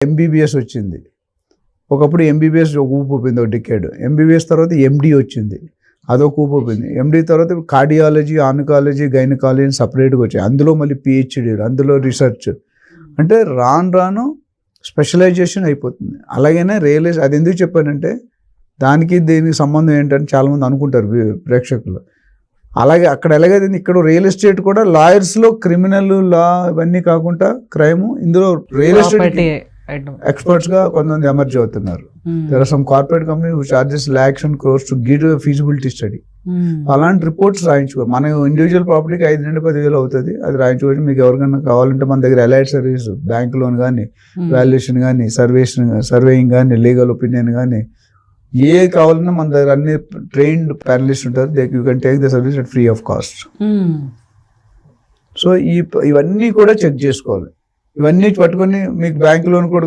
MBBS వచ్చింది. ఒకప్పుడు MBBS ఒక ఊపు పోయింది, ఒక డికేడ్. ఎంబీబీఎస్ తర్వాత ఎండి వచ్చింది, అదొక ఊపు పోయింది. ఎండి తర్వాత కార్డియాలజీ, ఆన్కాలజీ, గైనకాలజీ సపరేట్గా వచ్చాయి. అందులో మళ్ళీ పిహెచ్డీలు, అందులో రీసెర్చ్. అంటే రాను స్పెషలైజేషన్ అయిపోతుంది. అలాగనే రియలైజ్, అది ఎందుకు చెప్పానంటే దానికి దీనికి సంబంధం ఏంటని చాలామంది అనుకుంటారు ప్రేక్షకులు. అలాగే అక్కడ ఎలాగైతే ఇక్కడ రియల్ ఎస్టేట్ కూడా లాయర్స్లో క్రిమినల్ లా ఇవన్నీ కాకుండా క్రైమ్, ఇందులో రియల్ ఎస్టేట్ ఎక్స్పర్ట్స్గా కొంతమంది ఎమర్జ్ అవుతున్నారు. There are some corporate company who charges lakhs and crores to give feasibility study. అలాంటి రిపోర్ట్స్ రాయించుకో. మన ఇండివిజువల్ ప్రాపర్టీకి 5 నుండి 10,000 అవుతుంది. అది రాయించుకోవచ్చు. మీకు ఎవరికైనా కావాలంటే మన దగ్గర అలైడ్ సర్వీస్, బ్యాంక్ లోన్ కానీ, వాల్యుయేషన్ కానీ, సర్వేయింగ్ కానీ, లీగల్ ఒపీనియన్ కానీ, ఏ కావాలన్నా మన దగ్గర అన్ని ట్రైన్డ్ ప్యానలిస్ట్ ఉంటారు. You can take the service at free of cost. So ఇవన్నీ కూడా చెక్ చేసుకోవాలి. ఇవన్నీ పట్టుకొని మీకు బ్యాంక్ లోన్ కూడా